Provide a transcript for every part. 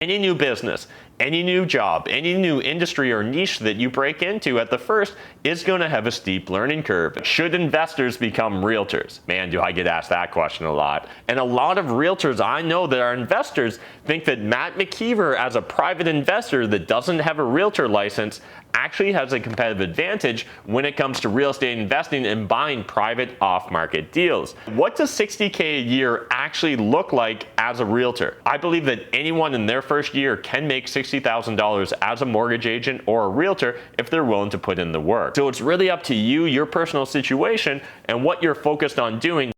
Any new business, any new job, any new industry or niche that you break into at the first is going to have a steep learning curve. Should investors become realtors? Man, do I get asked that question a lot. And a lot of realtors I know that are investors think that Matt McKeever, as a private investor that doesn't have a realtor license, actually has a competitive advantage when it comes to real estate investing and buying private off-market deals. What does $60K a year actually look like as a realtor? I believe that anyone in their first year can make $60,000 as a mortgage agent or a realtor if they're willing to put in the work. So it's really up to you, your personal situation, and what you're focused on doing.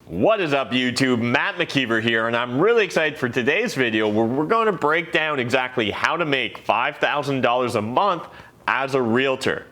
What is up, YouTube? Matt McKeever here, and I'm really excited for today's video where we're going to break down exactly how to make $5,000 a month as a realtor.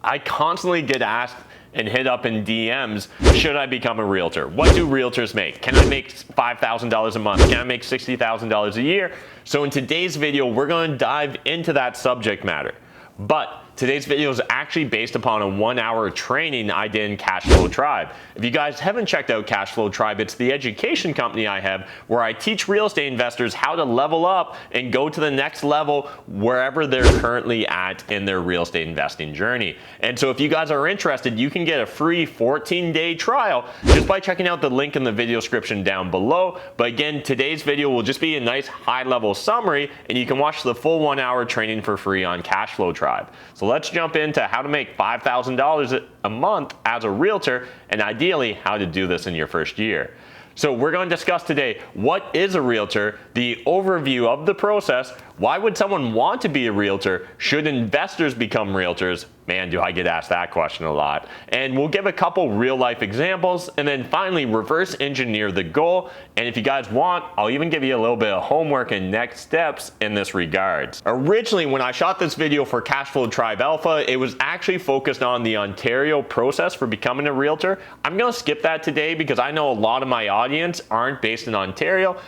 I constantly get asked and hit up in DMs, should I become a realtor? What do realtors make? Can I make $5,000 a month? Can I make $60,000 a year? So in today's video, we're going to dive into that subject matter. But today's video is actually based upon a 1-hour training I did in CashFlow Tribe. If you guys haven't checked out CashFlow Tribe, it's the education company I have where I teach real estate investors how to level up and go to the next level wherever they're currently at in their real estate investing journey. And so if you guys are interested, you can get a free 14-day trial just by checking out the link in the video description down below. But again, today's video will just be a nice high-level summary, and you can watch the full 1-hour training for free on CashFlow Tribe. So let's jump into how to make $5,000 a month as a realtor, and ideally how to do this in your first year. So we're going to discuss today what is a realtor, the overview of the process, why would someone want to be a realtor, should investors become realtors? Man, do I get asked that question a lot. And we'll give a couple real life examples, and then finally reverse engineer the goal. And if you guys want, I'll even give you a little bit of homework and next steps in this regards. Originally, when I shot this video for CashFlow Tribe Alpha, it was actually focused on the Ontario process for becoming a realtor. I'm going to skip that today because I know a lot of my audience aren't based in Ontario.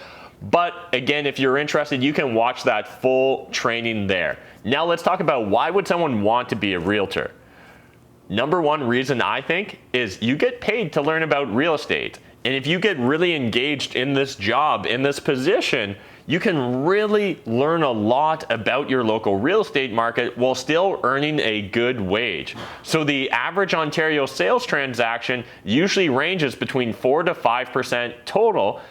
But again, if you're interested, you can watch that full training there. Now let's talk about why would someone want to be a realtor. Number one reason I think is you get paid to learn about real estate. And if you get really engaged in this job, in this position, you can really learn a lot about your local real estate market while still earning a good wage. So the average Ontario sales transaction usually ranges between 4 to 5% total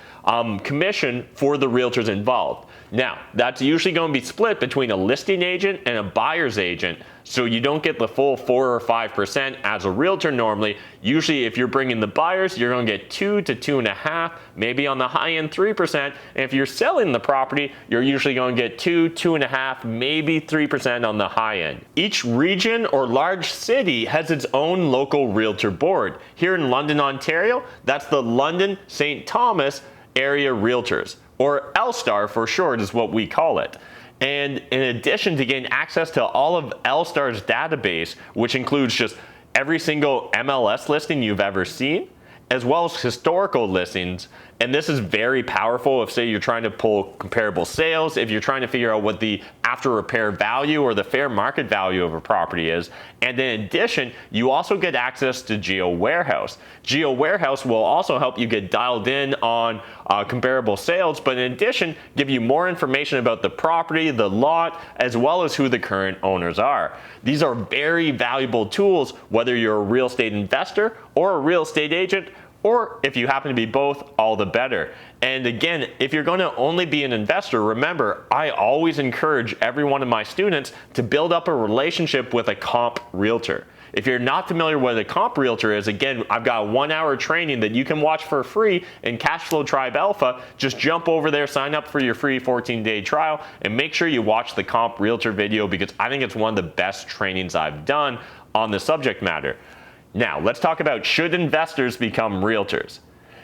commission for the realtors involved. Now, that's usually going to be split between a listing agent and a buyer's agent, so you don't get the full 4 or 5% as a realtor normally. Usually, if you're bringing the buyers, you're going to get 2 to 2.5%, maybe on the high end 3%. And if you're selling the property, you're usually going to get 2, 2.5%, maybe 3% on the high end. Each region or large city has its own local realtor board. Here in London, Ontario, that's the London St. Thomas Area Realtors, or LSTAR for short is what we call it. And in addition to getting access to all of LSTAR's database, which includes just every single MLS listing you've ever seen, as well as historical listings, and this is very powerful if, say, you're trying to pull comparable sales, if you're trying to figure out what the after repair value or the fair market value of a property is. And in addition, you also get access to Geo Warehouse. Geo Warehouse will also help you get dialed in on comparable sales, but in addition, give you more information about the property, the lot, as well as who the current owners are. These are very valuable tools, whether you're a real estate investor or a real estate agent, or if you happen to be both, all the better. And again, if you're going to only be an investor, remember, I always encourage every one of my students to build up a relationship with a comp realtor. If you're not familiar with what a comp realtor is, again, I've got a 1-hour training that you can watch for free in CashFlow Tribe Alpha. Just jump over there, sign up for your free 14-day trial, and make sure you watch the comp realtor video because I think it's one of the best trainings I've done on the subject matter. Now, let's talk about should investors become realtors.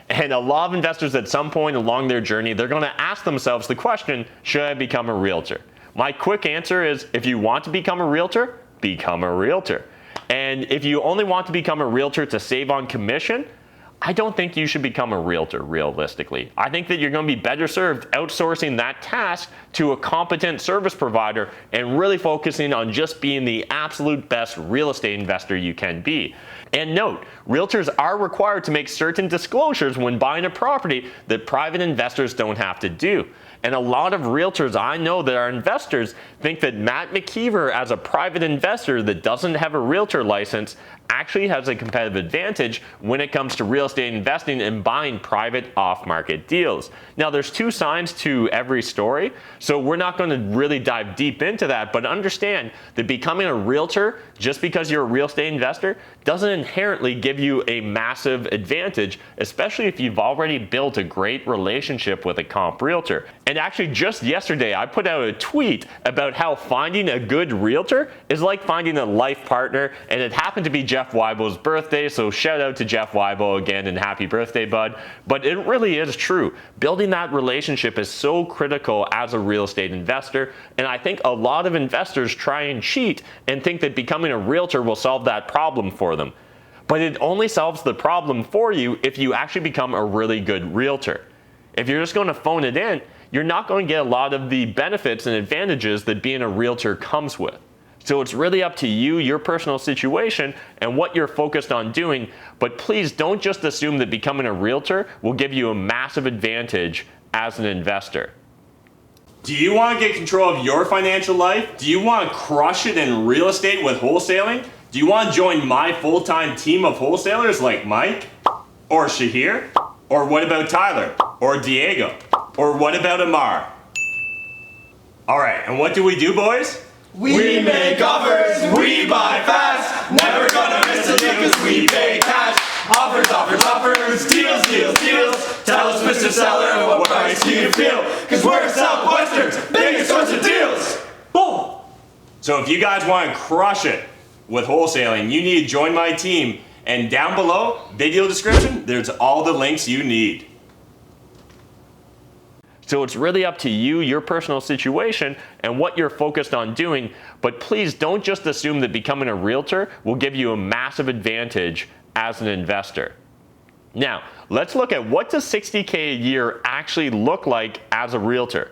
And a lot of investors at some point along their journey, they're going to ask themselves the question, should I become a realtor? My quick answer is, if you want to become a realtor, become a realtor. And if you only want to become a realtor to save on commission, I don't think you should become a realtor realistically. I think that you're going to be better served outsourcing that task to a competent service provider and really focusing on just being the absolute best real estate investor you can be. And note, realtors are required to make certain disclosures when buying a property that private investors don't have to do. And a lot of realtors I know that are investors think that Matt McKeever, as a private investor that doesn't have a realtor license, actually has a competitive advantage when it comes to real estate investing and buying private off-market deals. Now, there's two sides to every story, so we're not going to really dive deep into that, but understand that becoming a realtor just because you're a real estate investor doesn't inherently give you a massive advantage, especially if you've already built a great relationship with a comp realtor. And actually, just yesterday, I put out a tweet about how finding a good realtor is like finding a life partner, and it happened to be Jeff Weibel's birthday, so shout out to Jeff Weibel again and happy birthday, bud. But it really is true. Building that relationship is so critical as a real estate investor, and I think a lot of investors try and cheat and think that becoming a realtor will solve that problem for them. But it only solves the problem for you if you actually become a really good realtor. If you're just going to phone it in, you're not going to get a lot of the benefits and advantages that being a realtor comes with. So it's really up to you, your personal situation, and what you're focused on doing. But please don't just assume that becoming a realtor will give you a massive advantage as an investor. Do you want to get control of your financial life? Do you want to crush it in real estate with wholesaling? Do you want to join my full-time team of wholesalers like Mike? Or Shahir? Or what about Tyler? Or Diego? Or what about Amar? Alright, and what do we do, boys? We make offers, we buy fast, never gonna miss a deal cause we pay cash. Offers, offers, offers, deals, deals, deals. Tell us, Mr. Seller, what price do you feel? Cause we're Southwestern's biggest source of deals. Boom! So if you guys want to crush it with wholesaling, you need to join my team. And down below, video description, there's all the links you need. So it's really up to you, your personal situation, and what you're focused on doing. But please don't just assume that becoming a realtor will give you a massive advantage as an investor. Now, let's look at what does $60K a year actually look like as a realtor.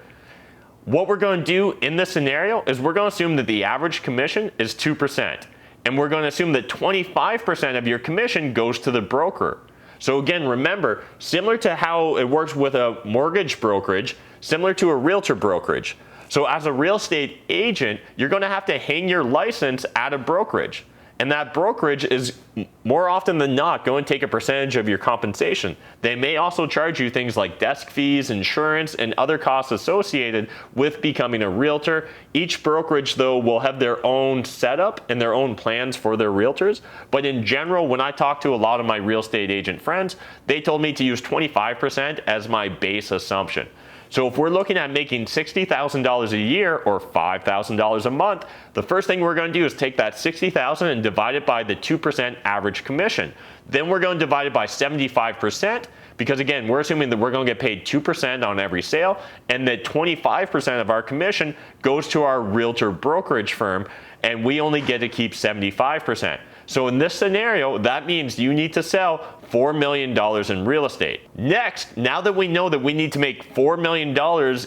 What we're going to do in this scenario is we're going to assume that the average commission is 2%. And we're going to assume that 25% of your commission goes to the broker. So again, remember, similar to how it works with a mortgage brokerage, similar to a realtor brokerage. So as a real estate agent, you're going to have to hang your license at a brokerage. And that brokerage is more often than not going to take a percentage of your compensation. They may also charge you things like desk fees, insurance, and other costs associated with becoming a realtor. Each brokerage, though, will have their own setup and their own plans for their realtors. But in general, when I talk to a lot of my real estate agent friends, they told me to use 25% as my base assumption. So if we're looking at making $60,000 a year or $5,000 a month, the first thing we're going to do is take that $60,000 and divide it by the 2% average commission. Then we're going to divide it by 75%, because again, we're assuming that we're going to get paid 2% on every sale, and that 25% of our commission goes to our realtor brokerage firm, and we only get to keep 75%. So in this scenario, that means you need to sell $4 million in real estate. Next, now that we know that we need to make $4 million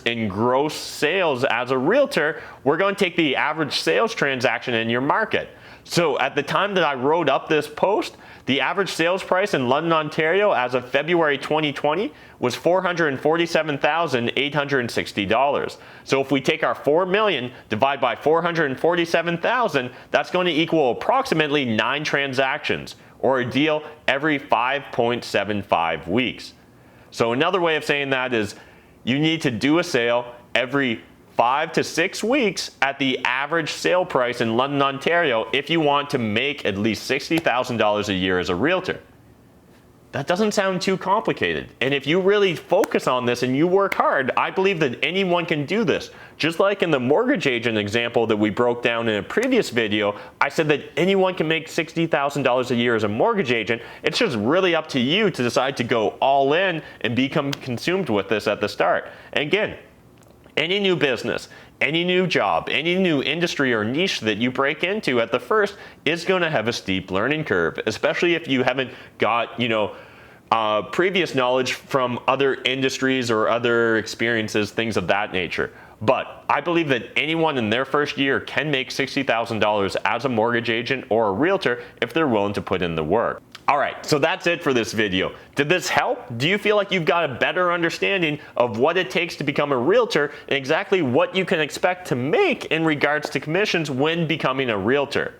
in gross sales as a realtor, we're going to take the average sales transaction in your market. So at the time that I wrote up this post, the average sales price in London, Ontario as of February 2020 was $447,860. So if we take our $4 million, divide by $447,000, that's going to equal approximately 9 transactions, or a deal every 5.75 weeks. So another way of saying that is you need to do a sale every 5 to 6 weeks at the average sale price in London, Ontario if you want to make at least $60,000 a year as a realtor. That doesn't sound too complicated. And if you really focus on this and you work hard, I believe that anyone can do this. Just like in the mortgage agent example that we broke down in a previous video, I said that anyone can make $60,000 a year as a mortgage agent. It's just really up to you to decide to go all in and become consumed with this at the start. And again, any new business, any new job, any new industry or niche that you break into at the first is going to have a steep learning curve, especially if you haven't got, previous knowledge from other industries or other experiences, things of that nature. But I believe that anyone in their first year can make $60,000 as a mortgage agent or a realtor if they're willing to put in the work. All right, so that's it for this video. Did this help? Do you feel like you've got a better understanding of what it takes to become a realtor and exactly what you can expect to make in regards to commissions when becoming a realtor?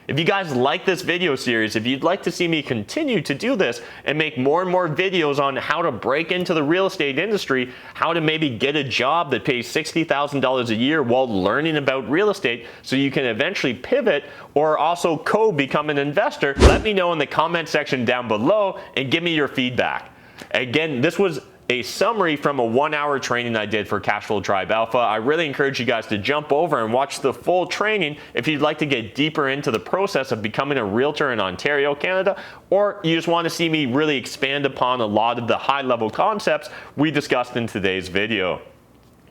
If you guys like this video series, if you'd like to see me continue to do this and make more and more videos on how to break into the real estate industry, how to maybe get a job that pays $60,000 a year while learning about real estate so you can eventually pivot or also become an investor, let me know in the comment section down below and give me your feedback. Again, this was a summary from a 1-hour training I did for CashFlow Tribe Alpha. I really encourage you guys to jump over and watch the full training if you'd like to get deeper into the process of becoming a realtor in Ontario, Canada, or you just want to see me really expand upon a lot of the high-level concepts we discussed in today's video.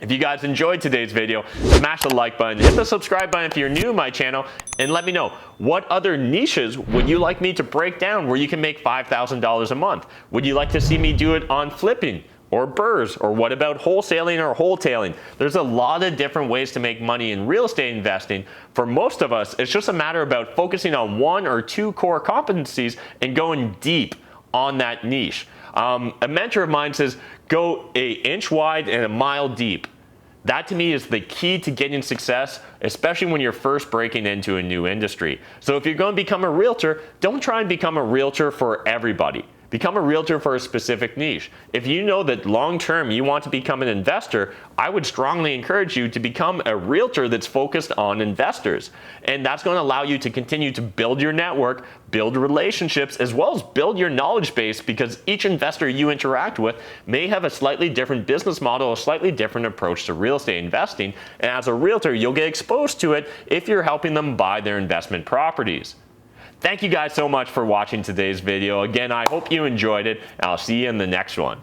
If you guys enjoyed today's video, smash the like button, hit the subscribe button if you're new to my channel, and let me know what other niches would you like me to break down where you can make $5,000 a month? Would you like to see me do it on flipping or BRRRRs, or what about wholesaling or wholetailing? There's a lot of different ways to make money in real estate investing. For most of us, it's just a matter about focusing on 1 or 2 core competencies and going deep on that niche. A mentor of mine says, go an inch wide and a mile deep. That to me is the key to getting success, especially when you're first breaking into a new industry. So if you're going to become a realtor, don't try and become a realtor for everybody. Become a realtor for a specific niche. If you know that long term you want to become an investor, I would strongly encourage you to become a realtor that's focused on investors. And that's going to allow you to continue to build your network, build relationships, as well as build your knowledge base, because each investor you interact with may have a slightly different business model, a slightly different approach to real estate investing. And as a realtor, you'll get exposed to it if you're helping them buy their investment properties. Thank you guys so much for watching today's video. Again, I hope you enjoyed it, and I'll see you in the next one.